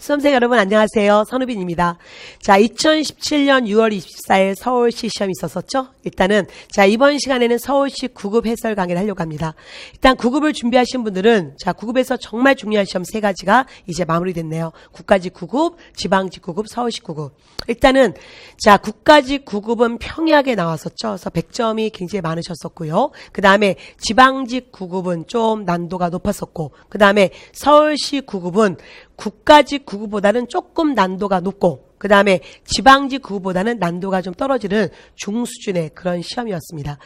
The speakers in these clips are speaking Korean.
수험생 여러분 안녕하세요. 선우빈입니다. 자, 2017년 6월 24일 서울시 시험이 있었었죠? 일단은 자, 이번 시간에는 서울시 9급 해설 강의를 하려고 합니다. 일단 9급을 준비하신 분들은 자, 9급에서 정말 중요한 시험 3가지가 이제 마무리됐네요. 국가직 9급, 지방직 9급, 서울시 9급. 일단은 자, 국가직 9급은 평이하게 나왔었죠. 그래서 100점이 굉장히 많으셨었고요. 그 다음에 지방직 9급은 좀 난도가 높았었고, 그 다음에 서울시 9급은 국가직 9급보다는 조금 난도가 높고, 그 다음에 지방직 9급보다는 난도가 좀 떨어지는 중수준의 그런 시험이었습니다.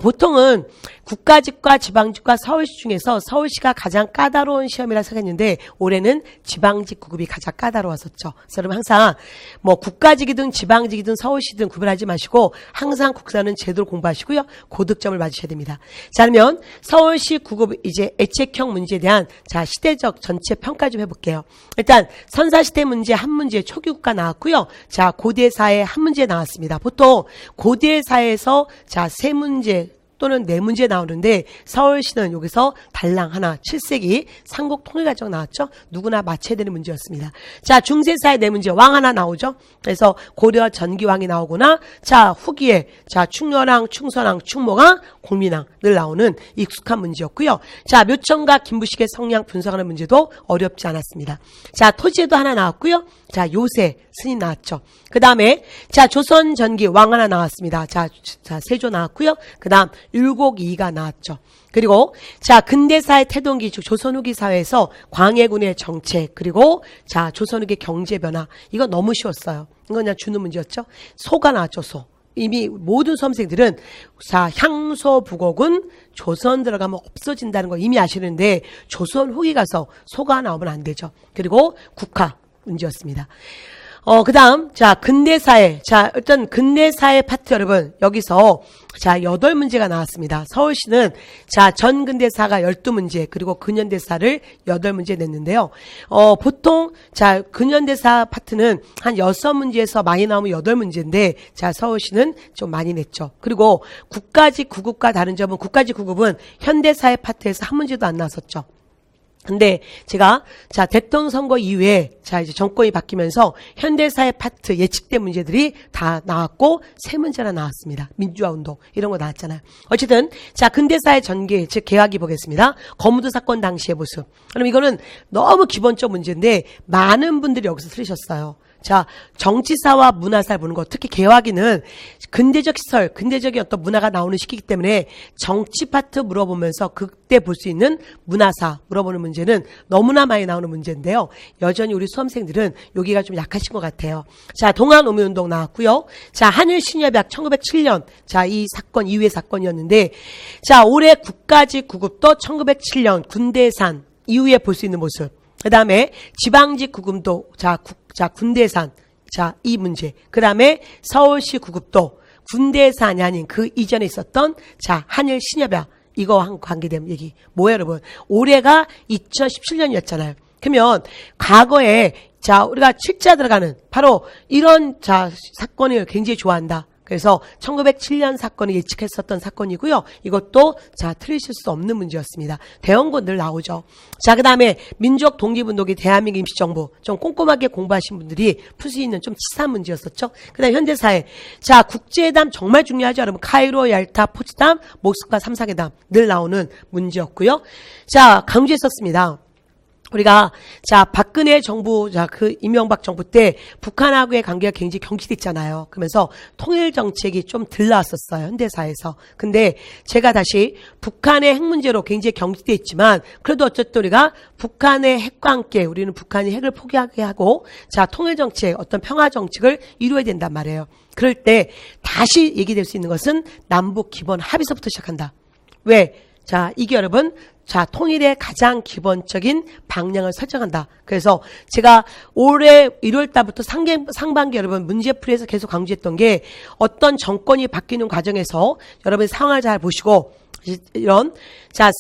보통은 국가직과 지방직과 서울시 중에서 서울시가 가장 까다로운 시험이라 생각했는데 올해는 지방직 9급이 가장 까다로웠었죠. 그래서 여러분 항상 뭐 국가직이든 지방직이든 서울시든 구별하지 마시고 항상 국사는 제대로 공부하시고요. 고득점을 맞으셔야 됩니다. 자, 그러면 서울시 9급 이제 애책형 문제에 대한 자, 시대적 전체 평가 좀 해볼게요. 일단 선사시대 문제 한 문제 초기국가 나왔고 자, 고대사에 한 문제 나왔습니다. 보통 고대사에서 자, 3문제 또는 4문제 나오는데 서울시는 여기서 달랑 하나 7세기 삼국 통일과정 나왔죠. 누구나 맞춰야 되는 문제였습니다. 자, 중세사에 4문제 왕 하나 나오죠. 그래서 고려 전기왕이 나오거나 자, 후기에 자, 충렬왕, 충선왕, 충모왕, 공민왕 늘 나오는 익숙한 문제였고요. 자, 묘청과 김부식의 성향 분석하는 문제도 어렵지 않았습니다. 자, 토지에도 하나 나왔고요. 자, 요새 스님 나왔죠. 그 다음에 자, 조선 전기 왕 하나 나왔습니다. 자, 세조 나왔고요. 그 다음 율곡이가 나왔죠. 그리고 자, 근대사의 태동기 즉 조선 후기 사회에서 광해군의 정책, 그리고 자, 조선 후기 경제 변화. 이거 너무 쉬웠어요. 이건 그냥 주는 문제였죠. 소가 나왔죠. 소. 이미 모든 수험생들은 자, 향소부곡은 조선 들어가면 없어진다는 거 이미 아시는데 조선 후기 가서 소가 나오면 안 되죠. 그리고 국화 문제였습니다. 그 다음, 자, 근대사회. 자, 일단 근대사회 파트 여러분, 여기서 자, 8문제가 나왔습니다. 서울시는 자, 전근대사가 12문제, 그리고 근현대사를 8문제 냈는데요. 보통, 자, 근현대사 파트는 한 6문제에서 많이 나오면 8문제인데, 자, 서울시는 좀 많이 냈죠. 그리고 국가직 9급과 다른 점은 국가직 9급은 현대사회 파트에서 한 문제도 안 나왔었죠. 근데 제가 자, 대통령 선거 이후에 자, 이제 정권이 바뀌면서 현대사회 파트 예측된 문제들이 다 나왔고 3문제나 나왔습니다. 민주화 운동 이런 거 나왔잖아요. 어쨌든 자, 근대사회 전개 즉 개화기 보겠습니다. 거무도 사건 당시의 모습. 그럼 이거는 너무 기본적 문제인데 많은 분들이 여기서 틀리셨어요. 자, 정치사와 문화사를 보는 거, 특히 개화기는 근대적 시설, 근대적인 어떤 문화가 나오는 시기이기 때문에 정치 파트 물어보면서 그때 볼 수 있는 문화사 물어보는 문제는 너무나 많이 나오는 문제인데요. 여전히 우리 수험생들은 여기가 좀 약하신 것 같아요. 자, 동안오미운동 나왔고요. 자, 한일신협약 1907년. 자, 이 사건 이후의 사건이었는데 자, 올해 국가직 9급도 1907년 군대산 이후에 볼 수 있는 모습. 그 다음에 지방직 9급도 자, 군대산. 자, 이 문제. 그 다음에 서울시 9급도 군대산이 아닌 그 이전에 있었던 자, 한일 신협약. 이거와 관계된 얘기. 뭐예요, 여러분? 올해가 2017년이었잖아요. 그러면 과거에 자, 우리가 칠자 들어가는 바로 이런 자, 사건을 굉장히 좋아한다. 그래서 1907년 사건을 예측했었던 사건이고요. 이것도 자, 틀리실 수 없는 문제였습니다. 대원군 늘 나오죠. 자, 그 다음에 민족 독립운동이 대한민국 임시정부 좀 꼼꼼하게 공부하신 분들이 풀 수 있는 좀 치사한 문제였었죠. 그 다음에 현대사회. 자, 국제회담 정말 중요하죠. 여러분 카이로, 얄타, 포츠담, 모스크바 3사회담 늘 나오는 문제였고요. 자, 강조했었습니다. 우리가 자, 박근혜 정부 자, 그 이명박 정부 때 북한하고의 관계가 굉장히 경직됐잖아요. 그러면서 통일 정책이 좀 덜 나왔었어요. 현대사에서. 근데 제가 다시 북한의 핵 문제로 굉장히 경직돼 있지만 그래도 어쨌든 우리가 북한의 핵과 함께 우리는 북한이 핵을 포기하게 하고 자, 통일 정책, 어떤 평화 정책을 이루어야 된단 말이에요. 그럴 때 다시 얘기될 수 있는 것은 남북 기본 합의서부터 시작한다. 왜? 자, 이게 여러분 자, 통일의 가장 기본적인 방향을 설정한다. 그래서 제가 올해 1월 달부터 상반기 여러분 문제풀이에서 계속 강조했던 게 어떤 정권이 바뀌는 과정에서 여러분 상황을 잘 보시고 이런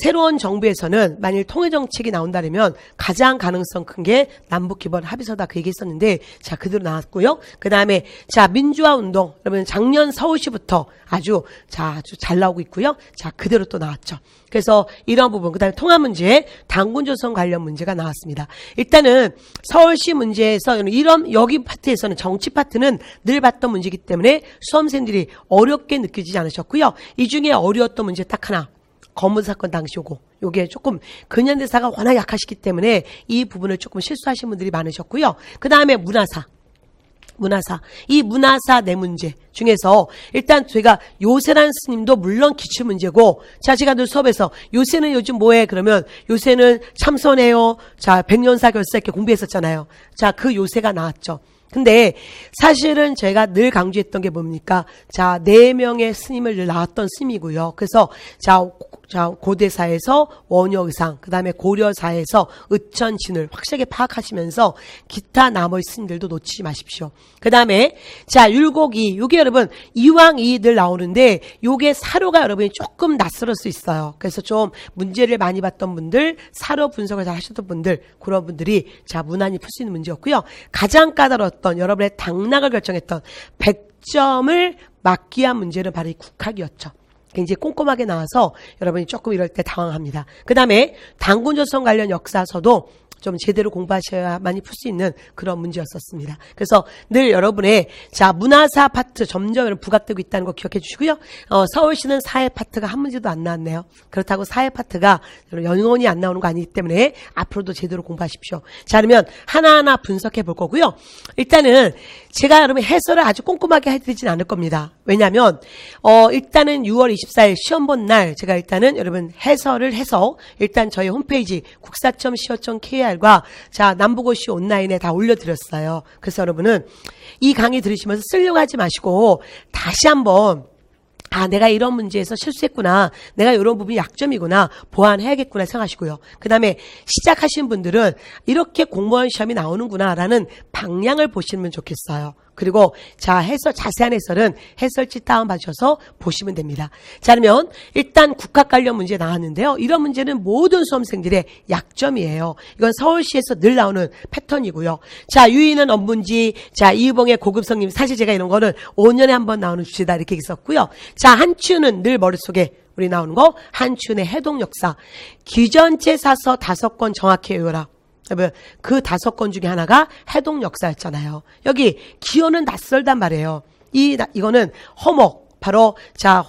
새로운 정부에서는 만일 통일정책이 나온다면 가장 가능성 큰 게 남북기본 합의서다 그 얘기했었는데 그대로 나왔고요. 그 다음에 민주화 운동 그러면 작년 서울시부터 아주 잘 나오고 있고요. 그대로 또 나왔죠. 그래서 이런 부분, 그 다음에 통합 문제, 당군조선 관련 문제가 나왔습니다. 일단은 서울시 문제에서 여기 파트에서는 정치 파트는 늘 봤던 문제이기 때문에 수험생들이 어렵게 느껴지지 않으셨고요. 이 중에 어려웠던 문제 딱 하나. 검은 사건 당시 요게 조금 근현대사가 워낙 약하시기 때문에 이 부분을 조금 실수하신 분들이 많으셨고요. 그 다음에 문화사. 이 문화사 내 문제 중에서 일단 저희가 요새란 스님도 물론 기출문제고 제가 늘 수업에서 요새는 요즘 뭐해? 그러면 요새는 참선해요. 백년사 결사 이렇게 공부했었잖아요. 그 요새가 나왔죠. 근데 사실은 제가 늘 강조했던 게 뭡니까? 4명의 스님을 늘 나왔던 스님이고요. 그래서 고대사에서 원효의상, 그 다음에 고려사에서 의천진을 확실하게 파악하시면서 기타 나머지 스님들도 놓치지 마십시오. 그 다음에 율곡이, 요게 여러분 이왕이 늘 나오는데 요게 사료가 여러분이 조금 낯설을 수 있어요. 그래서 좀 문제를 많이 봤던 분들, 사료 분석을 잘 하셨던 분들, 그런 분들이 무난히 풀 수 있는 문제였고요. 가장 까다로웠던 여러분의 당락을 결정했던 100점을 맞기 위한 문제는 바로 이 국학이었죠. 굉장히 꼼꼼하게 나와서 여러분이 조금 이럴 때 당황합니다. 그 다음에 당군조선 관련 역사서도 좀 제대로 공부하셔야 많이 풀 수 있는 그런 문제였었습니다. 그래서 늘 여러분의 문화사 파트 점점 여러분 부각되고 있다는 거 기억해 주시고요. 서울시는 사회 파트가 한 문제도 안 나왔네요. 그렇다고 사회 파트가 영원히 안 나오는 거 아니기 때문에 앞으로도 제대로 공부하십시오. 그러면 하나하나 분석해 볼 거고요. 일단은 제가 여러분 해설을 아주 꼼꼼하게 해드리진 않을 겁니다. 왜냐하면 일단은 6월 24일 시험 본 날 제가 일단은 여러분 해설을 해서 일단 저희 홈페이지 국사.co.kr과 남북고시 온라인에 다 올려드렸어요. 그래서 여러분은 이 강의 들으시면서 쓰려고 하지 마시고 다시 한번 내가 이런 문제에서 실수했구나. 내가 이런 부분이 약점이구나. 보완해야겠구나 생각하시고요. 그 다음에 시작하신 분들은 이렇게 공무원 시험이 나오는구나라는 방향을 보시면 좋겠어요. 그리고 자세한 해설은 해설지 다운받으셔서 보시면 됩니다. 그러면 일단 국학 관련 문제 나왔는데요. 이런 문제는 모든 수험생들의 약점이에요. 이건 서울시에서 늘 나오는 패턴이고요. 유인은 업문지, 이유봉의 고급성님, 사실 제가 이런 거는 5년에 한 번 나오는 주제다 이렇게 있었고요. 한추는 늘 머릿속에 우리 나오는 거, 한춘의 해동역사, 기전체 사서 5권 정확히 외워라. 그 5건 중에 하나가 해동 역사였잖아요. 여기 기호는 낯설단 말이에요. 이거는 허목, 바로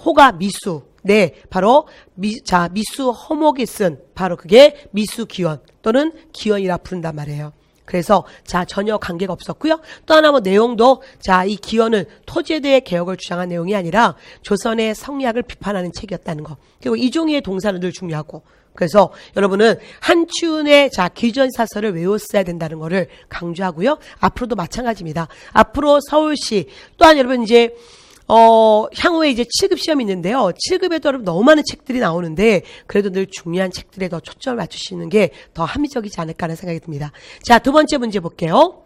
호가 미수, 바로 미수 허목이 쓴 바로 그게 미수 기원 또는 기원이라 부른단 말이에요. 그래서 전혀 관계가 없었고요. 또 하나 내용도 이 기원은 토지에 대해 개혁을 주장한 내용이 아니라 조선의 성리학을 비판하는 책이었다는 거. 그리고 이종희의 동사는 늘 중요하고. 그래서 여러분은 한춘의 기전사설을 외웠어야 된다는 것을 강조하고요. 앞으로도 마찬가지입니다. 앞으로 서울시 또한 여러분 향후에 7급 시험이 있는데요. 7급에도 여러분 너무 많은 책들이 나오는데 그래도 늘 중요한 책들에 더 초점을 맞추시는 게 더 합리적이지 않을까 하는 생각이 듭니다. 두 번째 문제 볼게요.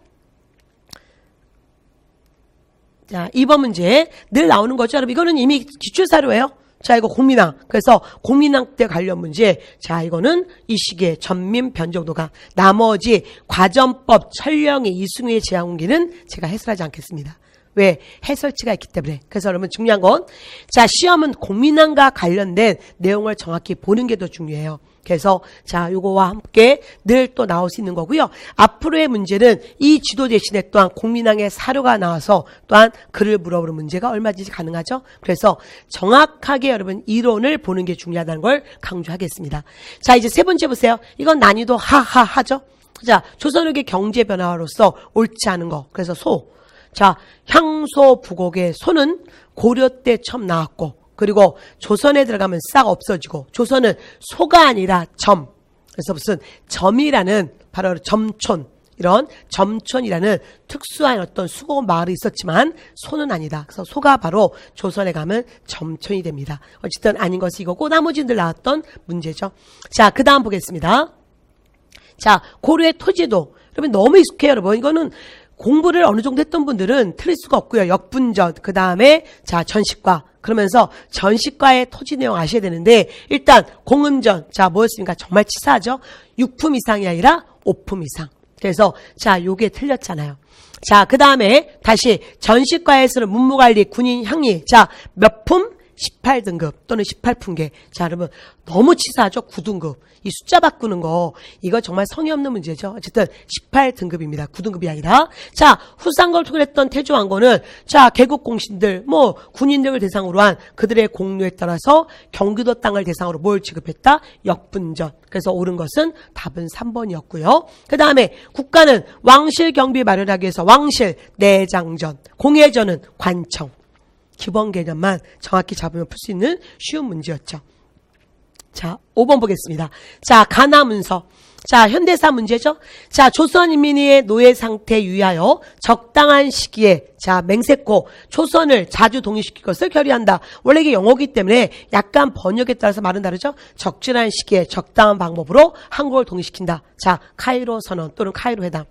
2번 문제 늘 나오는 거죠. 여러분 이거는 이미 기출사료예요. 이거 공민왕. 그래서 공민왕 때 관련 문제. 이거는 이 시기에 전민 변정도가 나머지 과전법, 천령이, 이승우의 제왕기는 제가 해설하지 않겠습니다. 왜? 해설치가 있기 때문에. 그래서 여러분 중요한 건 시험은 공민왕과 관련된 내용을 정확히 보는 게 더 중요해요. 그래서 요거와 함께 늘 또 나올 수 있는 거고요. 앞으로의 문제는 이 지도 대신에 또한 공민왕의 사료가 나와서 또한 글을 물어보는 문제가 얼마든지 가능하죠. 그래서 정확하게 여러분 이론을 보는 게 중요하다는 걸 강조하겠습니다. 이제 세 번째 보세요. 이건 난이도 하죠. 조선역의 경제 변화로서 옳지 않은 거. 그래서 향소 부곡의 소는 고려 때 처음 나왔고 그리고 조선에 들어가면 싹 없어지고 조선은 소가 아니라 점. 그래서 무슨 점이라는 바로 점촌 이런 점촌이라는 특수한 어떤 수고 마을이 있었지만 소는 아니다. 그래서 소가 바로 조선에 가면 점촌이 됩니다. 어쨌든 아닌 것이 이거고 나머지들 나왔던 문제죠. 그 다음 보겠습니다. 고려의 토지도 여러분 너무 익숙해요. 여러분 이거는 공부를 어느 정도 했던 분들은 틀릴 수가 없고요. 역분전, 그 다음에 전식과, 그 그러면서 전시과의 토지 내용 아셔야 되는데, 일단 공음전, 자 뭐였습니까? 정말 치사하죠. 6품 이상이 아니라 5품 이상. 그래서 자 요게 틀렸잖아요. 자 그 다음에 다시 전시과에서는 문무관리, 군인, 향리, 자 몇 품? 18등급 또는 18품계. 자 여러분 너무 치사하죠. 9등급. 이 숫자 바꾸는 거 이거 정말 성의 없는 문제죠. 어쨌든 18등급입니다. 9등급이 아니라. 자 후상걸 투결했던 태조왕건은 자 개국 공신들 뭐 군인들을 대상으로 한 그들의 공로에 따라서 경기도 땅을 대상으로 뭘 지급했다? 역분전. 그래서 옳은 것은 답은 3번이었고요. 그 다음에 국가는 왕실 경비 마련하기 위해서 왕실, 내장전, 공예전은 관청. 기본 개념만 정확히 잡으면 풀 수 있는 쉬운 문제였죠. 자, 5번 보겠습니다. 자, 가나문서. 자, 현대사 문제죠. 자, 조선인민의 노예 상태 유의하여 적당한 시기에 자, 맹세코 초선을 자주 동의시킬 것을 결의한다. 원래 이게 영어이기 때문에 약간 번역에 따라서 말은 다르죠. 적절한 시기에 적당한 방법으로 한국을 동의시킨다. 자, 카이로 선언 또는 카이로 회담.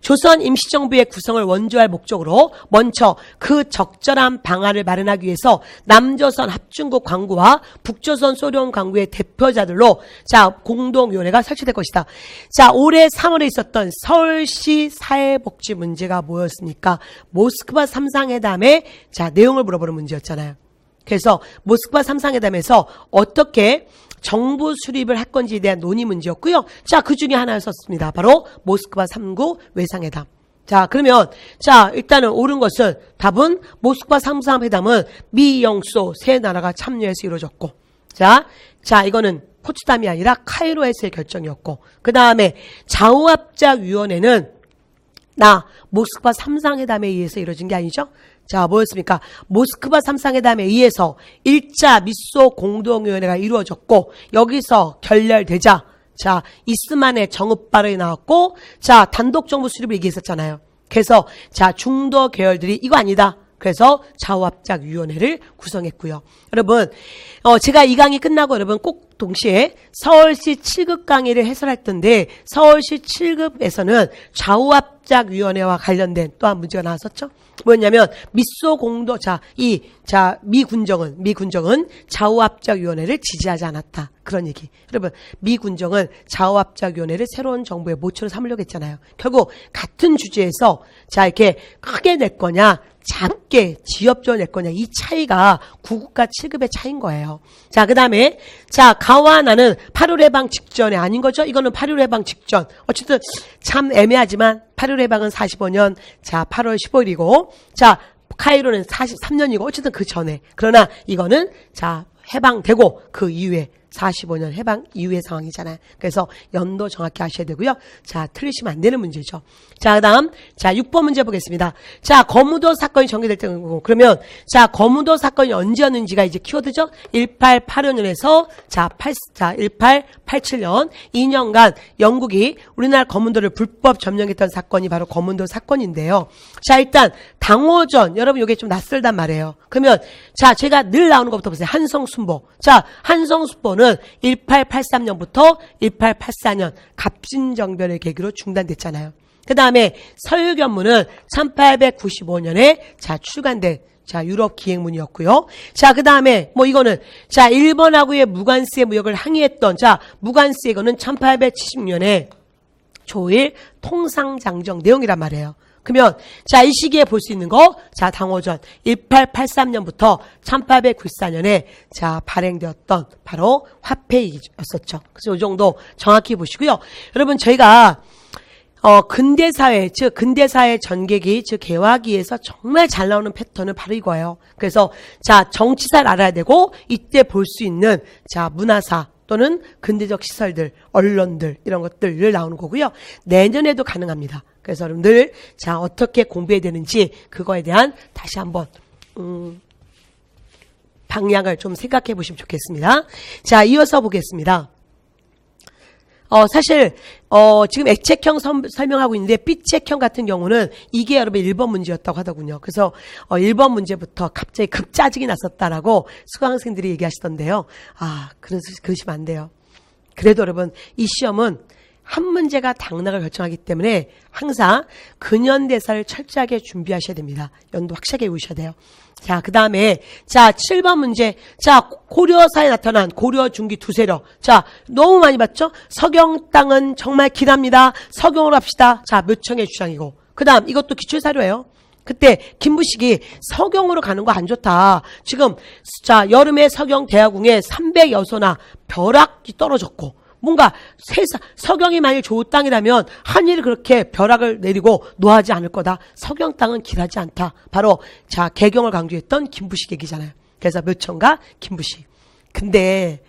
조선 임시정부의 구성을 원조할 목적으로 먼저 그 적절한 방안을 마련하기 위해서 남조선 합중국 광구와 북조선 소련 광구의 대표자들로 자 공동위원회가 설치될 것이다. 자 올해 3월에 있었던 서울시 사회복지 문제가 뭐였습니까? 모스크바 3상회담의 자 내용을 물어보는 문제였잖아요. 그래서 모스크바 3상회담에서 어떻게 정부 수립을 할 건지에 대한 논의 문제였고요. 자, 그 중에 하나였었습니다. 바로 모스크바 3구 외상회담. 자, 그러면 자, 일단은 옳은 것은 답은 모스크바 3상회담은 미, 영소 세 나라가 참여해서 이루어졌고, 자, 이거는 포츠담이 아니라 카이로에서의 결정이었고, 그 다음에 좌우합작위원회는 모스크바 3상회담에 의해서 이루어진 게 아니죠? 자, 뭐였습니까? 모스크바 3상회담에 의해서 1차 미소 공동위원회가 이루어졌고, 여기서 결렬되자, 자, 이스만의 정읍 발언이 나왔고, 자, 단독 정부 수립을 얘기했었잖아요. 그래서, 자, 중도 계열들이 이거 아니다. 그래서 좌우합작위원회를 구성했고요. 여러분, 제가 이 강의 끝나고 여러분 꼭 동시에 서울시 7급 강의를 해설할 텐데, 서울시 7급에서는 좌우합작위원회와 관련된 또한 문제가 나왔었죠. 뭐였냐면 미소 공도 미군정은 좌우합작위원회를 지지하지 않았다. 그런 얘기. 여러분 미군정은 좌우합작위원회를 새로운 정부의 모처로 삼으려고 했잖아요. 결국 같은 주제에서 자 이렇게 크게 낼 거냐 작게 지역적으로 낼 거냐 이 차이가 9급과 7급의 차이인 거예요. 자 그다음에 자 가와나는 8.15 해방 직전에 아닌 거죠. 이거는 8.15 해방 직전. 어쨌든 참 애매하지만 8.15 해방은 45년 자 8월 15일이고 자 카이로는 43년이고 어쨌든 그 전에. 그러나 이거는 자 해방되고 그 이후에 45년 해방 이후의 상황이잖아요. 그래서 연도 정확히 아셔야 되고요. 자, 틀리시면 안 되는 문제죠. 자, 그다음 자 6번 문제 보겠습니다. 자, 거무도 사건이 전개될 때고 그러면 자, 거무도 사건이 언제였는지가 이제 키워드죠. 1885년에서 자 1887년 2년간 영국이 우리나라 거문도를 불법 점령했던 사건이 바로 거문도 사건인데요. 자, 일단 당호전 여러분 이게 좀 낯설단 말이에요. 그러면 자, 제가 늘 나오는 것부터 보세요. 한성순보. 자, 한성순보는 1883년부터 1884년 갑진정변을 계기로 중단됐잖아요. 그 다음에 서유견문은 1895년에 자 출간된 자 유럽 기행문이었고요. 자 그 다음에 뭐 이거는 자 일본하고의 무관세 무역을 항의했던 자 무관세 이거는 1870년에 조일 통상장정 내용이란 말이에요. 그러면 자 이 시기에 볼 수 있는 거 자 당호전 1883년부터 1894년에 자 발행되었던 바로 화폐였었죠. 그래서 이 정도 정확히 보시고요. 여러분 저희가 근대사회 즉 근대사회 전개기 즉 개화기에서 정말 잘 나오는 패턴은 바로 이거예요. 그래서 자 정치사를 알아야 되고 이때 볼 수 있는 자 문화사 또는 근대적 시설들, 언론들 이런 것들을 나오는 거고요. 내년에도 가능합니다. 그래서 여러분들 자 어떻게 공부해야 되는지 그거에 대한 다시 한번 방향을 좀 생각해 보시면 좋겠습니다. 자 이어서 보겠습니다. 사실 지금 액체형 설명하고 있는데 삐책형 같은 경우는 이게 여러분 1번 문제였다고 하더군요. 그래서 1번 문제부터 갑자기 급짜증이 났었다라고 수강생들이 얘기하시던데요. 그러시면 안 돼요. 그래도 여러분 이 시험은 한 문제가 당락을 결정하기 때문에 항상 근현대사를 철저하게 준비하셔야 됩니다. 연도 확실하게 외우셔야 돼요. 자, 그 다음에, 자, 7번 문제. 자, 고려사에 나타난 고려 중기 두 세력. 자, 너무 많이 봤죠? 서경 땅은 정말 길합니다. 서경으로 합시다. 자, 묘청의 주장이고. 그 다음, 이것도 기출사료예요. 그때 김부식이 서경으로 가는 거 안 좋다. 지금, 자, 여름에 서경 대하궁에 300여소나 벼락이 떨어졌고, 뭔가 서경이 만일 좋은 땅이라면 한일이 그렇게 벼락을 내리고 노하지 않을 거다. 서경 땅은 길하지 않다. 바로 자 개경을 강조했던 김부식 얘기잖아요. 그래서 묘청과 김부식. 근데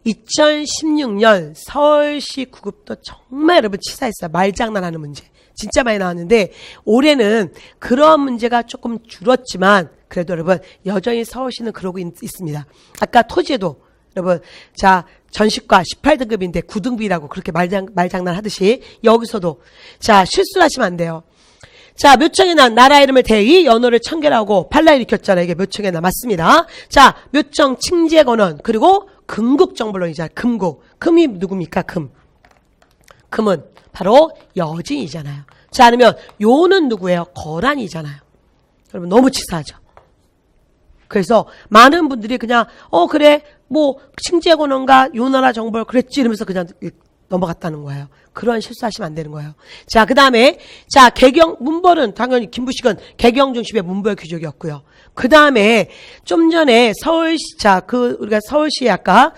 2016년 서울시 구급도 정말 여러분 치사했어요. 말장난하는 문제. 진짜 많이 나왔는데 올해는 그런 문제가 조금 줄었지만 그래도 여러분 여전히 서울시는 그러고 있습니다. 아까 토지에도 여러분, 자, 전시과 18등급인데 9등비라고 그렇게 말장난 하듯이 여기서도 자, 실수를 하시면 안 돼요. 자, 묘청에 난 나라 이름을 대의 연호를 청결하고 팔라 일으켰잖아요. 이게 묘청에 난 맞습니다. 자, 묘청 칭제건원 그리고 금국정벌론이잖아요. 금국. 금이 누굽니까? 금. 금은 바로 여진이잖아요. 자, 아니면 요는 누구예요? 거란이잖아요. 여러분 너무 치사하죠. 그래서 많은 분들이 그냥 그래 뭐 칭제건원과 요나라 정벌 그랬지 이러면서 그냥 넘어갔다는 거예요. 그런 실수하시면 안 되는 거예요. 자, 그 다음에 자 개경 문벌은 당연히 김부식은 개경 중심의 문벌 귀족이었고요. 그 다음에 좀 전에 서울시 우리가 서울시에 아까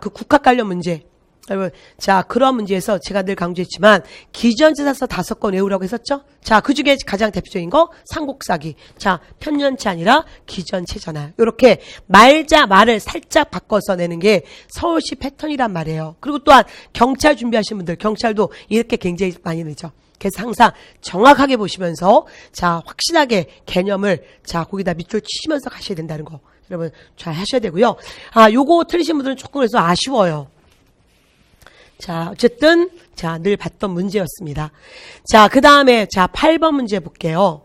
그 국학 관련 문제 여러분, 자, 그런 문제에서 제가 늘 강조했지만, 기전지사서 5건 외우라고 했었죠? 자, 그 중에 가장 대표적인 거, 삼국사기. 자, 편년치 아니라 기전체잖아요. 요렇게 말을 살짝 바꿔서 내는 게 서울시 패턴이란 말이에요. 그리고 또한 경찰 준비하시는 분들, 경찰도 이렇게 굉장히 많이 내죠. 그래서 항상 정확하게 보시면서, 자, 확실하게 개념을, 자, 거기다 밑줄 치시면서 가셔야 된다는 거. 여러분, 잘 하셔야 되고요. 요거 틀리신 분들은 조금 그래서 아쉬워요. 자, 어쨌든, 자, 늘 봤던 문제였습니다. 자, 그 다음에, 자, 8번 문제 볼게요.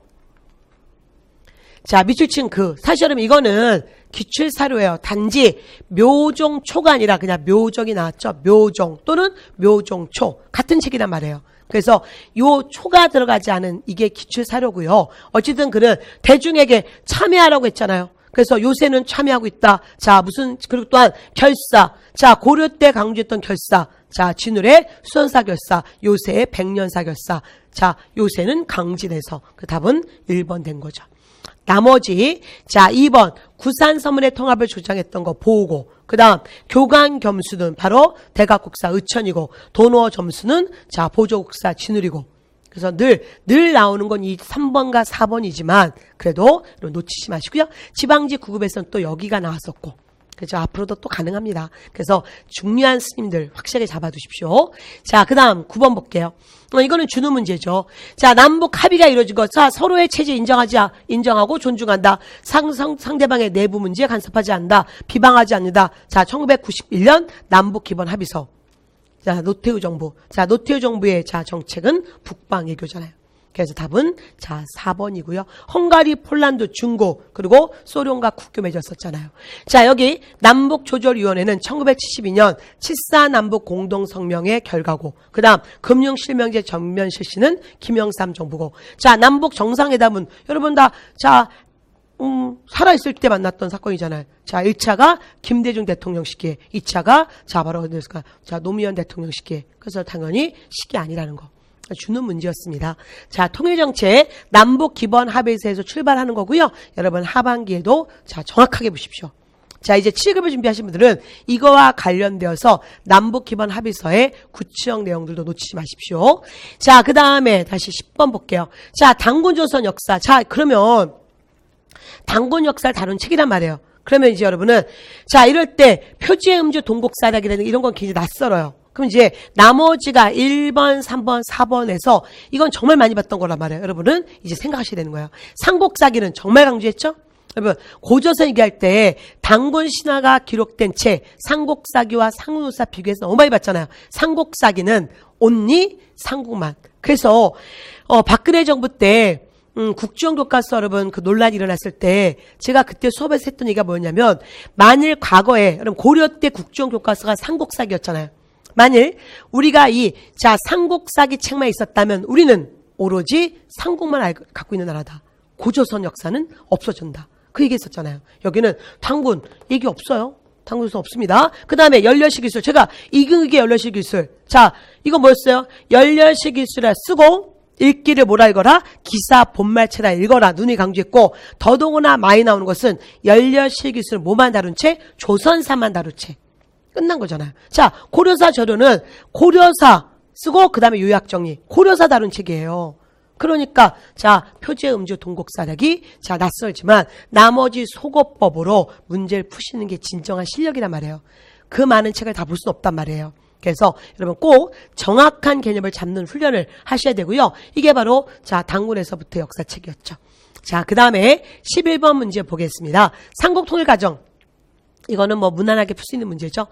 자, 밑줄친 사실 여러분 이거는 기출사료예요. 단지 묘종초가 아니라 그냥 묘정이 나왔죠. 묘종 또는 묘종초. 같은 책이란 말이에요. 그래서 요 초가 들어가지 않은 이게 기출사료고요. 어쨌든 그는 대중에게 참여하라고 했잖아요. 그래서 요새는 참여하고 있다. 자, 그리고 또한 결사. 자, 고려 때 강조했던 결사. 자, 진울의 수선사결사, 요새의 백년사결사. 자, 요새는 강진에서. 그 답은 1번 된 거죠. 나머지, 자, 2번, 구산서문의 통합을 주장했던 거 보고, 그 다음, 교간겸수는 바로 대각국사 의천이고, 도노 점수는, 자, 보조국사 진울이고. 그래서 늘 나오는 건 이 3번과 4번이지만, 그래도 놓치지 마시고요. 지방지 9급에서는 또 여기가 나왔었고, 그렇죠. 앞으로도 또 가능합니다. 그래서 중요한 스님들 확실하게 잡아두십시오. 자, 그 다음 9번 볼게요. 이거는 준우 문제죠. 자, 남북 합의가 이루어진 것. 자, 서로의 체제 인정하고 존중한다. 상대방의 내부 문제에 간섭하지 않는다. 비방하지 않는다. 자, 1991년 남북 기본 합의서. 자, 노태우 정부. 자, 노태우 정부의 정책은 북방외교잖아요. 그래서 답은 4번이고요. 헝가리, 폴란드, 중고 그리고 소련과 국교 맺었었잖아요. 자, 여기 남북조절위원회는 1972년 칠사 남북 공동성명의 결과고 그 다음 금융실명제 전면 실시는 김영삼 정부고 자, 남북 정상회담은 여러분 다 살아있을 때 만났던 사건이잖아요. 자, 1차가 김대중 대통령 시기에 2차가 바로 어디였을까? 노무현 대통령 시기에. 그래서 당연히 시기 아니라는 거. 주는 문제였습니다. 자, 통일정책 남북 기본 합의서에서 출발하는 거고요. 여러분 하반기에도 정확하게 보십시오. 자, 이제 7급을 준비하신 분들은 이거와 관련되어서 남북 기본 합의서의 구체적 내용들도 놓치지 마십시오. 자, 그 다음에 다시 10번 볼게요. 자, 단군조선 역사. 자, 그러면 단군 역사를 다룬 책이란 말이에요. 그러면 이제 여러분은 이럴 때 표지의 음주 동국사락이라는 이런 건 굉장히 낯설어요. 그럼 이제 나머지가 1번, 3번, 4번에서 이건 정말 많이 봤던 거란 말이에요. 여러분은 이제 생각하셔야 되는 거예요. 삼국사기는 정말 강조했죠? 여러분 고조선 얘기할 때 단군 신화가 기록된 책 삼국사기와 상훈우사 비교해서 너무 많이 봤잖아요. 삼국사기는 온리 삼국만. 그래서 박근혜 정부 때 국정교과서 여러분 논란이 일어났을 때 제가 그때 수업에서 했던 얘기가 뭐였냐면 만일 과거에 여러분 고려 때 국정교과서가 삼국사기였잖아요. 만일 우리가 자, 삼국사기 책만 있었다면 우리는 오로지 삼국만 갖고 있는 나라다. 고조선 역사는 없어진다. 그 얘기 했었잖아요. 여기는 당군 얘기 없어요. 당군에서 없습니다. 그 다음에 열렬시 기술. 제가 이경익의 열렬시 기술. 자, 이거 뭐였어요? 열렬시 기술을 쓰고 읽기를 뭐라 읽어라? 기사 본말체라 읽어라. 눈이 강조했고, 더더구나 많이 나오는 것은 열렬시 기술 뭐만 다룬 책? 조선사만 다룬 책. 끝난 거잖아요. 자, 고려사 저료는 고려사 쓰고 그 다음에 요약정리. 고려사 다룬 책이에요. 그러니까 자, 표제 음주 동국사력이 자, 낯설지만 나머지 속어법으로 문제를 푸시는 게 진정한 실력이란 말이에요. 그 많은 책을 다 볼 수는 없단 말이에요. 그래서 여러분 꼭 정확한 개념을 잡는 훈련을 하셔야 되고요. 이게 바로 자, 당군에서부터 역사책이었죠. 자, 그 다음에 11번 문제 보겠습니다. 삼국통일과정. 이거는 뭐 무난하게 풀 수 있는 문제죠.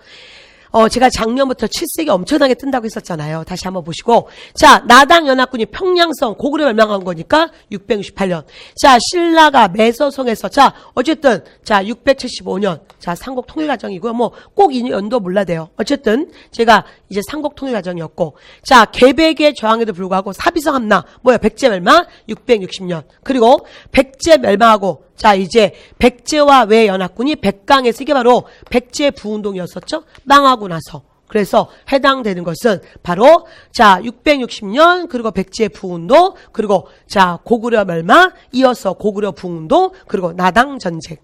제가 작년부터 7세기 엄청나게 뜬다고 했었잖아요. 다시 한번 보시고. 자, 나당 연합군이 평양성 고구려 멸망한 거니까 668년. 자, 신라가 매서성에서 자, 어쨌든 자, 675년. 자, 삼국 통일 과정이고요. 뭐 꼭 이 연도 몰라야 돼요. 어쨌든 제가 이제 삼국 통일 과정이었고. 자, 계백의 저항에도 불구하고 사비성 함나 뭐야? 백제 멸망 660년. 그리고 백제 멸망하고 자, 이제 백제와 외 연합군이 백강에서 이게 바로 백제 부운동이었었죠. 망하고 나서. 그래서 해당되는 것은 바로 자, 660년 그리고 백제 부운동 그리고 자, 고구려 멸망 이어서 고구려 부운동 그리고 나당 전쟁.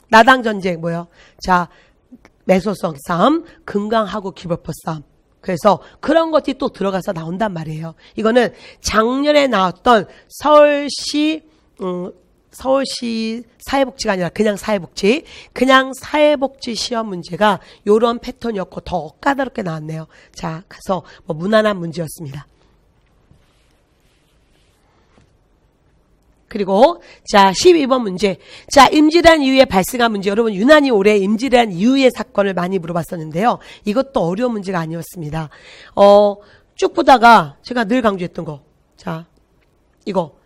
나당 전쟁 뭐예요? 자, 매소성 싸움, 금강하고 기벌포 싸움. 그래서 그런 것들이 또 들어가서 나온단 말이에요. 이거는 작년에 나왔던 서울시 사회복지가 아니라 그냥 사회복지 시험 문제가 요런 패턴이었고 더 까다롭게 나왔네요. 자, 그래서 뭐 무난한 문제였습니다. 그리고 자, 12번 문제. 자, 임진왜란 이후에 발생한 문제. 여러분 유난히 오래 임진왜란 이후의 사건을 많이 물어봤었는데요. 이것도 어려운 문제가 아니었습니다. 쭉 보다가 제가 늘 강조했던 거. 자, 이거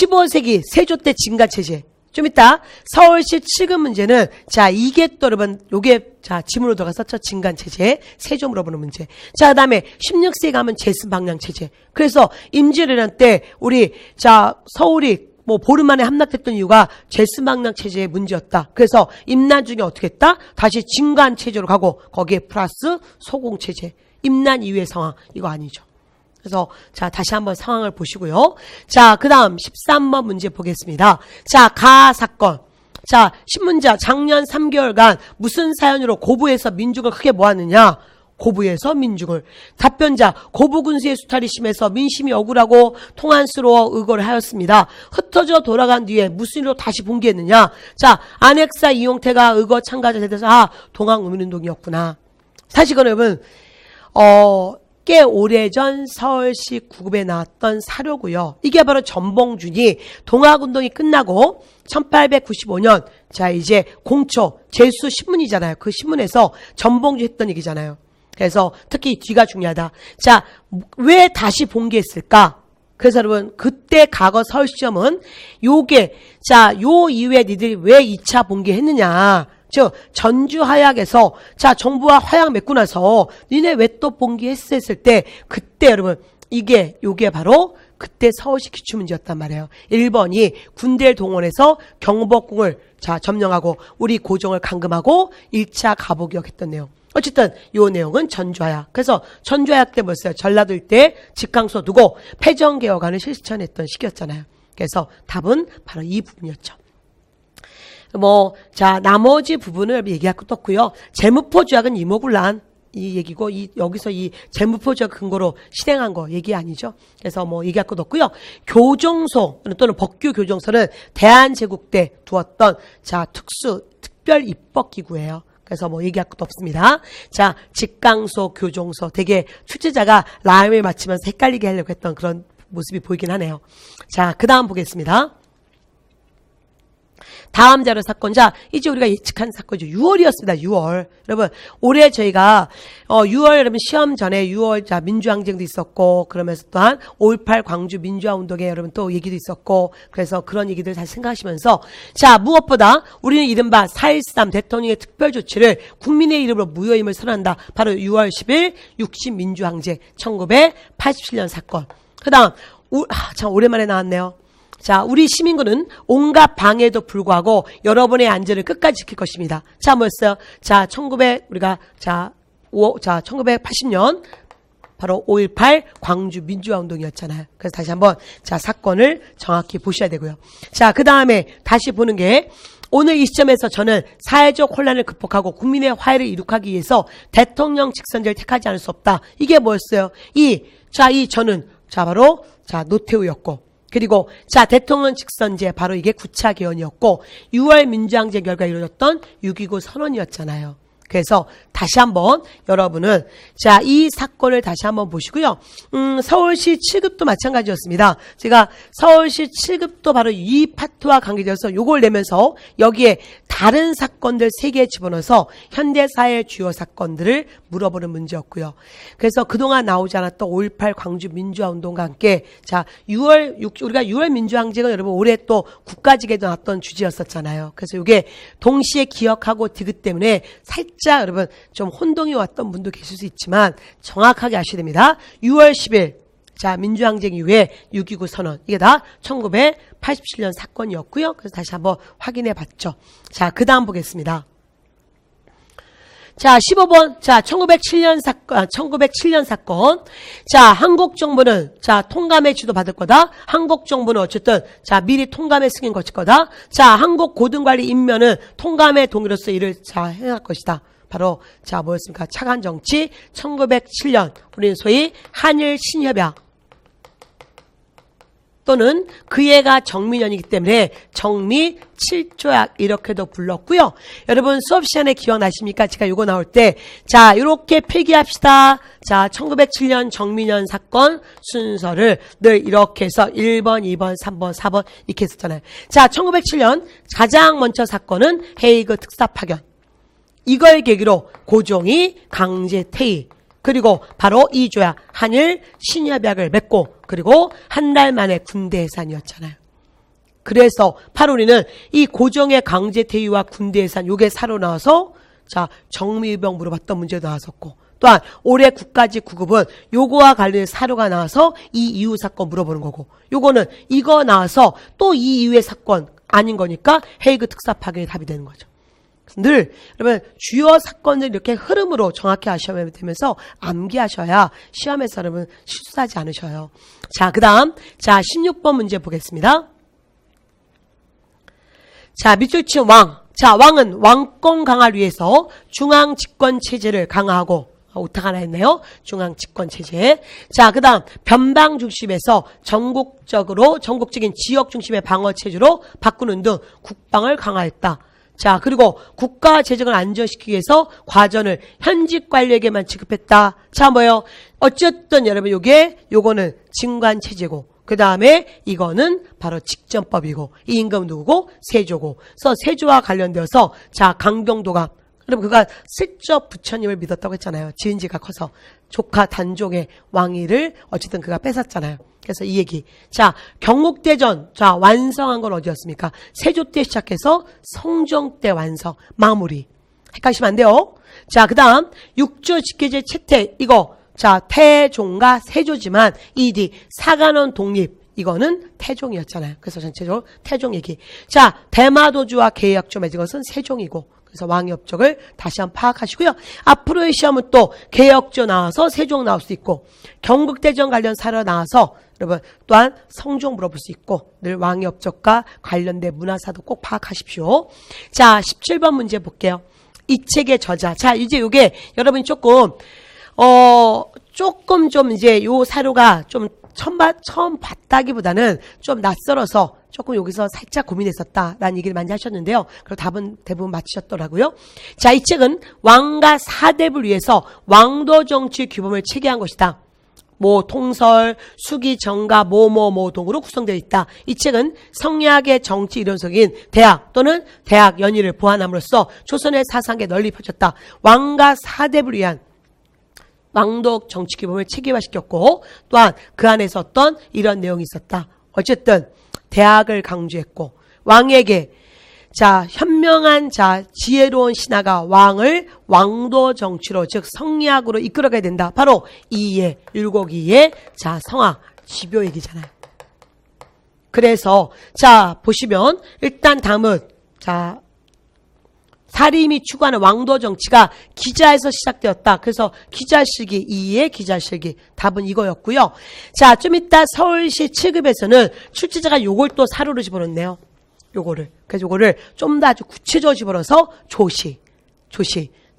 15세기 세조 때 진가체제. 좀 이따 서울시 칠급 문제는 자, 이게 또 여러분 요게 자, 지문으로 들어갔었죠. 진간체제. 세조 물어보는 문제. 자, 그다음에 16세기 가면 제습방량체제. 그래서 임진왜란 때 우리 자, 서울이 뭐 보름 만에 함락됐던 이유가 제습방량체제의 문제였다. 그래서 임난 중에 어떻게 했다? 다시 진간체제로 가고 거기에 플러스 소공체제. 임난 이후의 상황. 이거 아니죠. 그래서 자, 다시 한번 상황을 보시고요. 자, 그 다음 13번 문제 보겠습니다. 자, 가하 사건. 자, 신문자 작년 3개월간 무슨 사연으로 고부에서 민중을 크게 모았느냐? 고부에서 민중을. 답변자 고부군수의 수탈이 심해서 민심이 억울하고 통한스러워 의거를 하였습니다. 흩어져 돌아간 뒤에 무슨 일로 다시 봉기했느냐? 자, 안핵사 이용태가 의거 참가자 대대서 동학우민운동이었구나. 사실 그건 여러분 꽤 오래전 서울시 구급에 나왔던 사료고요. 이게 바로 전봉준이 동학운동이 끝나고 1895년 자, 이제 공초 제수 신문이잖아요. 그 신문에서 전봉준 했던 얘기잖아요. 그래서 특히 뒤가 중요하다. 자, 왜 다시 봉기했을까? 그래서 여러분 그때 과거 서울시험은 요게 자, 요 이후에 니들이 왜 2차 봉기했느냐? 즉 전주 하약에서 자, 정부와 화약 맺고 나서 니네 왜 또 봉기했을 때 그때 여러분 요게 바로 그때 서울시 기출문제였단 말이에요. 1번이 군대를 동원해서 경복궁을 자, 점령하고 우리 고종을 감금하고 1차 가보기역했던 내용. 어쨌든 요 내용은 전주하약. 그래서 전주하약 때 뭐였어요? 전라도 일대 직강소 두고 패정개혁안을 실천했던 시기였잖아요. 그래서 답은 바로 이 부분이었죠. 뭐, 자, 나머지 부분을 얘기할 것도 없고요. 재무포조약은 이모군란 이 얘기고, 여기서 이 재무포조약 근거로 실행한 거 얘기 아니죠. 그래서 뭐 얘기할 것도 없고요. 교정소 또는 법규 교정소는 대한제국 때 두었던 자, 특별 입법기구예요. 그래서 뭐 얘기할 것도 없습니다. 자, 직강소, 교정소 되게 출제자가 라임을 맞추면서 헷갈리게 하려고 했던 그런 모습이 보이긴 하네요. 자, 그 다음 보겠습니다. 다음 자료 사건. 자, 이제 우리가 예측한 사건이죠. 6월이었습니다. 6월. 여러분, 올해 저희가, 6월 여러분 시험 전에 6월 자, 민주항쟁도 있었고, 그러면서 또한 5.18 광주 민주화운동에 여러분 또 얘기도 있었고, 그래서 그런 얘기들 다시 생각하시면서, 자, 무엇보다 우리는 이른바 4.13 대통령의 특별조치를 국민의 이름으로 무효임을 선언한다. 바로 6월 10일 60 민주항쟁 1987년 사건. 그 다음, 참 오랜만에 나왔네요. 자, 우리 시민군은 온갖 방해에도 불구하고 여러분의 안전을 끝까지 지킬 것입니다. 자, 뭐였어요? 자, 1980년 바로 5.18 광주 민주화 운동이었잖아요. 그래서 다시 한번 자, 사건을 정확히 보셔야 되고요. 자, 그 다음에 다시 보는 게 오늘 이 시점에서 저는 사회적 혼란을 극복하고 국민의 화해를 이룩하기 위해서 대통령 직선제를 택하지 않을 수 없다. 이게 뭐였어요? 저는 바로 노태우였고, 그리고 대통령 직선제 바로 이게 9차 개헌이었고 6월 민주항쟁 결과 이루어졌던 6.29 선언이었잖아요. 그래서 다시 한번 여러분은 이 사건을 다시 한번 보시고요. 서울시 7급도 마찬가지였습니다. 제가 서울시 7급도 바로 이 파트와 관계되어서 요걸 내면서 여기에 다른 사건들 3개 집어넣어서 현대사의 주요 사건들을 물어보는 문제였고요. 그래서 그동안 나오지 않았던 5.18 광주 민주화 운동과 함께 우리가 6월 민주항쟁은 여러분 올해 또 국가직에도 나왔던 주제였었잖아요. 그래서 이게 동시에 기억하고 디귿 때문에 살짝 여러분 좀 혼동이 왔던 분도 계실 수 있지만 정확하게 아셔야 됩니다. 6월 10일 민주항쟁 이후에 6.29 선언, 이게 다 1987년 사건이었고요. 그래서 다시 한번 확인해 봤죠. 자, 그 다음 보겠습니다. 자, 15번. 1907년 사건. 한국 정부는, 통감의 지도 받을 거다. 한국 정부는 어쨌든, 미리 통감의 승인 거칠 거다. 한국 고등관리 임면은 통감의 동의로서 이를, 해할 것이다. 바로, 뭐였습니까? 차관 정치. 1907년. 우리는 소위 한일 신협약. 또는 그애가 정민연이기 때문에 정미 7조약 이렇게도 불렀고요. 여러분 수업 시간에 기억나십니까? 제가 이거 나올 때 이렇게 필기합시다. 1907년 정민연 사건 순서를 늘 이렇게 해서 1번, 2번, 3번, 4번 이렇게 했었잖아요. 1907년 가장 먼저 사건은 헤이그 특사 파견. 이걸 계기로 고종이 강제 퇴위. 그리고 바로 이조약 한일 신협약을 맺고 그리고 한 달 만에 군대 해산이었잖아요. 그래서 8월에는 이 고종의 강제 퇴위와 군대 해산 요게 사로 나와서 정미의병 물어봤던 문제도 나왔었고, 또한 올해 국가직 구급은 요거와 관련된 사료가 나와서 이 이후 사건 물어보는 거고, 요거는 이거 나와서 또 이 이후의 사건 아닌 거니까 헤이그 특사 파견이 답이 되는 거죠. 늘 여러분 주요 사건들 이렇게 흐름으로 정확히 아셔야 되면서 암기하셔야 시험에서 여러분 실수하지 않으셔요. 그 다음 16번 문제 보겠습니다. 밑줄치 왕. 왕은 왕권 강화를 위해서 중앙 집권 체제를 강화하고, 오타가 하나 했네요. 중앙 집권 체제. 그 다음 변방 중심에서 전국적인 지역 중심의 방어 체제로 바꾸는 등 국방을 강화했다. 그리고 국가 재정을 안정시키기 위해서 과전을 현직 관료에게만 지급했다. 뭐예요? 어쨌든 여러분 요거는 진관 체제고, 그 다음에 이거는 바로 직전법이고, 이 임금 누구고? 세조고. 그래서 세조와 관련되어서 강경도가, 여러분 그가 슬쩍 부처님을 믿었다고 했잖아요. 지은 지가 커서 조카 단종의 왕위를 어쨌든 그가 뺏었잖아요. 그래서 이 얘기. 경국대전, 완성한 건 어디였습니까? 세조 때 시작해서 성종 때 완성, 마무리. 헷갈리시면 안 돼요. 그 다음, 6조 직계제 채택, 이거, 태종과 세조지만, 이디, 사관원 독립, 이거는 태종이었잖아요. 그래서 전체적으로 태종 얘기. 대마도주와 계약조 맺은 것은 세종이고, 그래서 왕의 업적을 다시 한번 파악하시고요. 앞으로의 시험은 또 계역조 나와서 세종 나올 수 있고, 경국대전 관련 사료 나와서 여러분 또한 성종 물어볼 수 있고, 늘 왕의 업적과 관련된 문화사도 꼭 파악하십시오. 17번 문제 볼게요. 이 책의 저자. 이제 요게 여러분이 조금 좀 이제 요 사료가 좀 처음 봤다기보다는 좀 낯설어서 조금 여기서 살짝 고민했었다라는 얘기를 많이 하셨는데요. 그리고 답은 대부분 맞히셨더라고요. 이 책은 왕과 사대부를 위해서 왕도 정치 규범을 체계한 것이다. 뭐 통설, 수기, 정가, 모동으로 구성되어 있다. 이 책은 성리학의 정치 이론적인 대학 또는 대학 연의를 보완함으로써 조선의 사상에 널리 펼쳤다. 왕과 사대부를 위한 왕독 정치 규범을 체계화시켰고 또한 그 안에서 어떤 이런 내용이 있었다. 어쨌든 대학을 강조했고 왕에게 자 현명한 자 지혜로운 신하가 왕을 왕도 정치로 즉 성리학으로 이끌어가야 된다. 바로 이의 율곡이의 자 성화 지교 얘기잖아요. 그래서 자 보시면 일단 다음은 자 사림이 추구하는 왕도 정치가 기자에서 시작되었다. 그래서 기자실기, 이의 기자실기. 답은 이거였고요. 자, 좀 이따 서울시 7급에서는 출제자가 요걸 또 사료로 집어넣네요. 요거를. 그래서 요거를 좀 더 아주 구체적으로 집어넣어서 조시.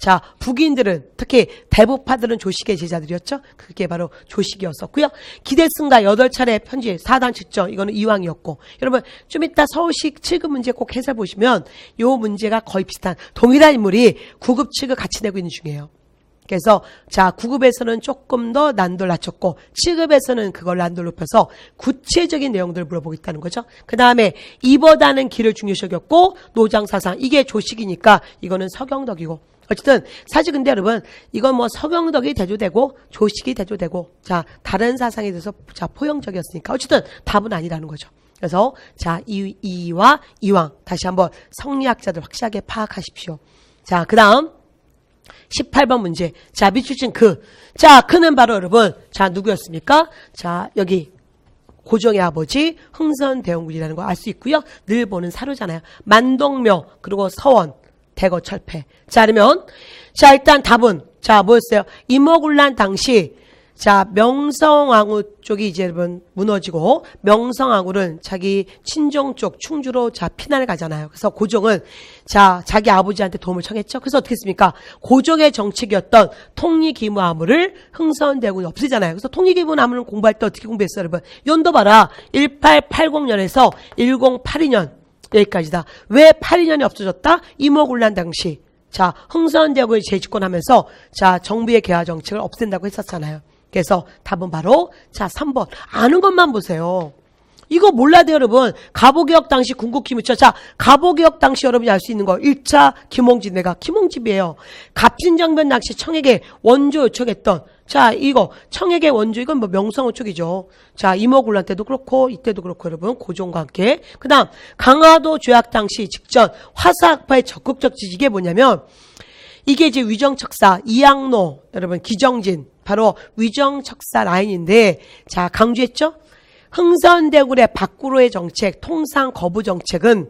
자, 북인들은 특히 대부파들은 조식의 제자들이었죠. 그게 바로 조식이었었고요. 기대승가 8차례 편지 4단 측정 이거는 이왕이었고 여러분 좀 이따 서울시 7급 문제 꼭 해설 보시면 요 문제가 거의 비슷한 동일한 인물이 9급 7급 같이 내고 있는 중이에요. 그래서 자 9급에서는 조금 더 난도를 낮췄고 7급에서는 그걸 난도를 높여서 구체적인 내용들을 물어보겠다는 거죠. 그 다음에 이보다는 길을 중요시 여겼고 노장사상 이게 조식이니까 이거는 서경덕이고 어쨌든 사실 근데 여러분 이건 뭐 서경덕이 대조되고 조식이 대조되고 자 다른 사상에 대해서 자 포용적이었으니까 어쨌든 답은 아니라는 거죠. 그래서 자 이와 이왕 다시 한번 성리학자들 확실하게 파악하십시오. 자 그다음 18번 문제. 자 밑줄친 그. 자 그는 바로 여러분 자 누구였습니까? 자 여기 고종의 아버지 흥선대원군이라는 거 알 수 있고요. 늘 보는 사료잖아요. 만동묘 그리고 서원 대거 철폐. 자, 그러면, 자, 일단 답은, 자, 뭐였어요? 임오군란 당시, 자, 명성왕후 쪽이 이제 여러분 무너지고, 명성왕후는 자기 친정 쪽 충주로 자, 피난을 가잖아요. 그래서 고종은, 자, 자기 아버지한테 도움을 청했죠. 그래서 어떻게 했습니까? 고종의 정책이었던 통리기무아무를 흥선대군이 없애잖아요. 그래서 통리기무아무는 공부할 때 어떻게 공부했어요, 여러분? 연도 봐라. 1880년에서 1082년. 여기까지다. 왜 82년이 없어졌다? 임오군란 당시. 자, 흥선대원군이 재집권하면서 자, 정부의 개화 정책을 없앤다고 했었잖아요. 그래서 답은 바로 자, 3번. 아는 것만 보세요. 이거 몰라도 여러분. 갑오개혁 당시 군국기무처. 자, 갑오개혁 당시 여러분이 알 수 있는 거. 1차 김홍집 내가 김홍집이에요. 갑진정변 당시 청에게 원조 요청했던 자, 이거 청에게 원조 이건 뭐 명성호 쪽이죠. 자, 임오군란 때도 그렇고 이때도 그렇고 여러분 고종과 함께. 그다음 강화도 조약 당시 직전 화사학파의 적극적 지지 이게 뭐냐면 이게 이제 위정척사 이양로 여러분 기정진 바로 위정척사 라인인데 자 강조했죠. 흥선대군의 밖으로의 정책 통상 거부 정책은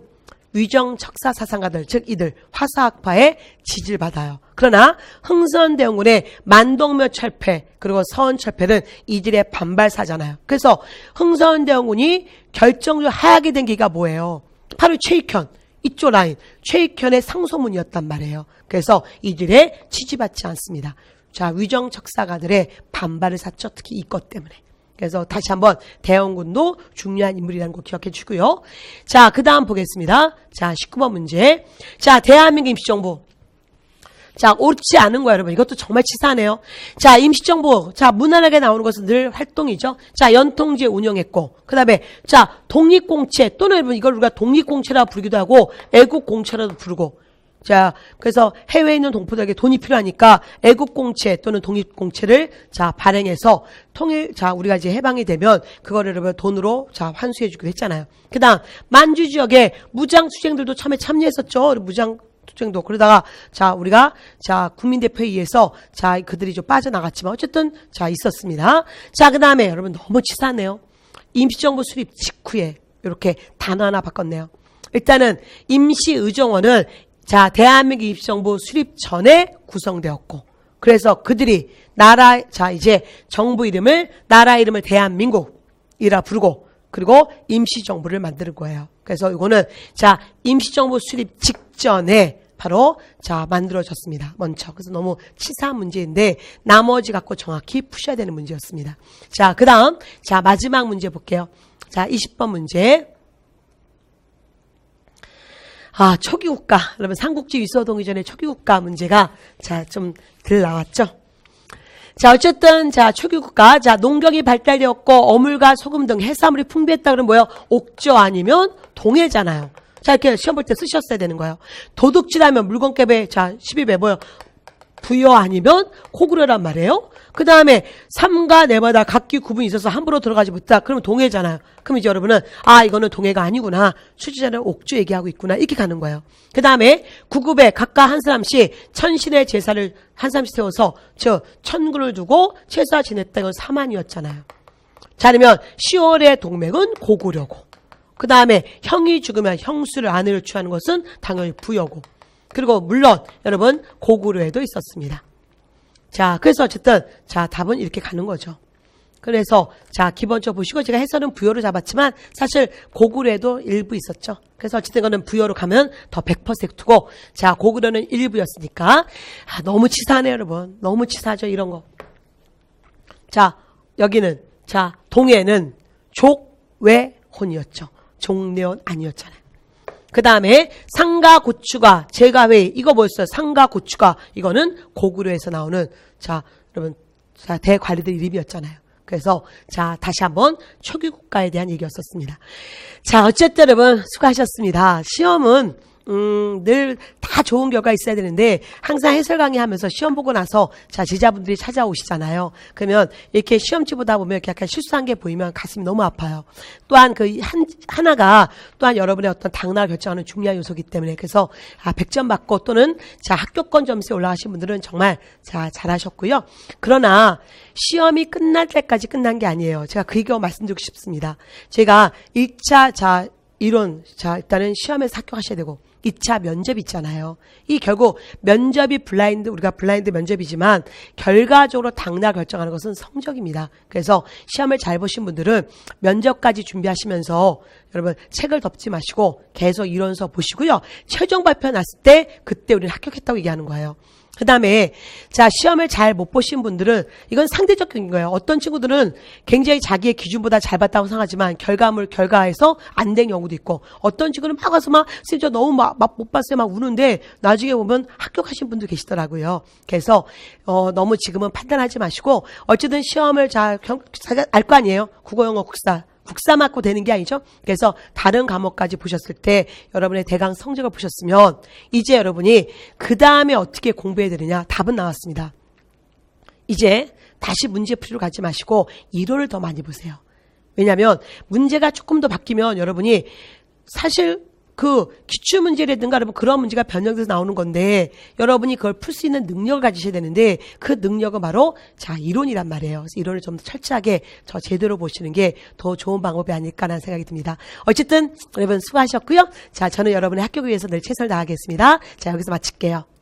위정척사 사상가들 즉 이들 화사학파의 지지를 받아요. 그러나 흥선대원군의 만동묘 철폐 그리고 서원철폐는 이들의 반발사잖아요. 그래서 흥선대원군이 결정적으로 하야게 된 계기가 뭐예요? 바로 최익현 이쪽 라인 최익현의 상소문이었단 말이에요. 그래서 이들의 지지받지 않습니다. 자 위정척사가들의 반발을 샀죠. 특히 이것 때문에. 그래서 다시 한번 대원군도 중요한 인물이라는 거 기억해 주고요. 자, 그 다음 보겠습니다. 자, 19번 문제. 자, 대한민국 임시정부. 자, 옳지 않은 거야, 여러분. 이것도 정말 치사하네요. 자, 임시정부. 자, 무난하게 나오는 것은 늘 활동이죠. 자, 연통제 운영했고. 그 다음에, 자, 독립공채. 또는 여러분, 이걸 우리가 독립공채라고 부르기도 하고, 애국공채라도 부르고. 자, 그래서 해외에 있는 동포들에게 돈이 필요하니까 애국공채 또는 독립공채를 자, 발행해서 자, 우리가 이제 해방이 되면 그거를 여러분 돈으로 자, 환수해주기로 했잖아요. 그 다음, 만주 지역에 무장투쟁들도 처음에 참여했었죠. 무장투쟁도. 그러다가 자, 우리가 자, 국민대표회의에서 자, 그들이 좀 빠져나갔지만 어쨌든 자, 있었습니다. 자, 그 다음에 여러분 너무 치사하네요. 임시정부 수립 직후에 이렇게 단어 하나 바꿨네요. 일단은 임시의정원은 자, 대한민국 임시정부 수립 전에 구성되었고, 그래서 그들이 자, 이제 정부 이름을, 나라 이름을 대한민국이라 부르고, 그리고 임시정부를 만드는 거예요. 그래서 이거는, 자, 임시정부 수립 직전에 바로, 자, 만들어졌습니다. 먼저. 그래서 너무 치사한 문제인데, 나머지 갖고 정확히 푸셔야 되는 문제였습니다. 자, 그 다음, 자, 마지막 문제 볼게요. 자, 20번 문제. 아, 초기국가. 여러분, 삼국지 위서동이 전에 초기국가 문제가, 자, 좀 들 나왔죠? 자, 어쨌든, 자, 초기국가, 자, 농경이 발달되었고, 어물과 소금 등 해산물이 풍부했다 그러면 뭐예요? 옥조 아니면 동해잖아요. 자, 이렇게 시험 볼 때 쓰셨어야 되는 거예요. 도둑질하면 물건깨배, 자, 12배 뭐예요? 부여 아니면 고구려란 말이에요. 그 다음에 3과 4마다 각기 구분이 있어서 함부로 들어가지 못했다. 그러면 동해잖아요. 그럼 이제 여러분은 아 이거는 동해가 아니구나. 출제자는 옥주 얘기하고 있구나. 이렇게 가는 거예요. 그 다음에 구급에 각각 한 사람씩 천신의 제사를 한 사람씩 세워서 천구를 두고 제사 지냈다. 이건 사만이었잖아요. 자 그러면 10월의 동맥은 고구려고. 그 다음에 형이 죽으면 형수를 아내를 취하는 것은 당연히 부여고. 그리고 물론 여러분 고구려에도 있었습니다. 자, 그래서 어쨌든 자 답은 이렇게 가는 거죠. 그래서 자 기본적으로 보시고 제가 해설은 부여로 잡았지만 사실 고구려에도 일부 있었죠. 그래서 어쨌든 이거는 부여로 가면 더 100%고 자 고구려는 일부였으니까 아, 너무 치사하네요 여러분. 너무 치사하죠 이런 거. 자 여기는 자 동해는 족외혼이었죠. 종래혼 아니었잖아요. 그 다음에 상가 고추가 제가회의 이거 뭐였어요? 상가 고추가 이거는 고구려에서 나오는 자 여러분 자 대관리들 이름이었잖아요. 그래서 자 다시 한번 초기국가에 대한 얘기였었습니다. 자 어쨌든 여러분 수고하셨습니다. 시험은 늘 다 좋은 결과 있어야 되는데 항상 해설 강의하면서 시험 보고 나서 자 제자분들이 찾아오시잖아요. 그러면 이렇게 시험지 보다 보면 이렇게 약간 실수한 게 보이면 가슴이 너무 아파요. 또한 그 하나가 또한 여러분의 어떤 당락을 결정하는 중요한 요소이기 때문에 그래서 100점 받고 또는 자 합격권 점수에 올라가신 분들은 정말 자 잘하셨고요. 그러나 시험이 끝날 때까지 끝난 게 아니에요. 제가 그 얘기 말씀드리고 싶습니다. 제가 1차 자 이론 자 일단은 시험에서 합격하셔야 되고 2차 면접 있잖아요. 이 결국 면접이 우리가 블라인드 면접이지만 결과적으로 당락 결정하는 것은 성적입니다. 그래서 시험을 잘 보신 분들은 면접까지 준비하시면서 여러분 책을 덮지 마시고 계속 이론서 보시고요. 최종 발표 났을 때 그때 우리는 합격했다고 얘기하는 거예요. 그 다음에 자 시험을 잘 못 보신 분들은 이건 상대적인 거예요. 어떤 친구들은 굉장히 자기의 기준보다 잘 봤다고 생각하지만 결과에서 안 된 경우도 있고 어떤 친구는 막 와서 막 진짜 너무 막 못 봤어요 막 우는데 나중에 보면 합격하신 분도 계시더라고요. 그래서 너무 지금은 판단하지 마시고 어쨌든 시험을 잘 알 거 아니에요. 국어 영어 국사 맞고 되는 게 아니죠. 그래서 다른 과목까지 보셨을 때 여러분의 대강 성적을 보셨으면 이제 여러분이 그 다음에 어떻게 공부해야 되느냐 답은 나왔습니다. 이제 다시 문제풀이로 가지 마시고 이론을 더 많이 보세요. 왜냐하면 문제가 조금 더 바뀌면 여러분이 사실 그 기출문제라든가 여러분 그런 문제가 변형돼서 나오는 건데 여러분이 그걸 풀 수 있는 능력을 가지셔야 되는데 그 능력은 바로 자 이론이란 말이에요. 그래서 이론을 좀 더 철저하게 저 제대로 보시는 게 더 좋은 방법이 아닐까라는 생각이 듭니다. 어쨌든 여러분 수고하셨고요. 자 저는 여러분의 합격을 위해서 늘 최선을 다하겠습니다. 자 여기서 마칠게요.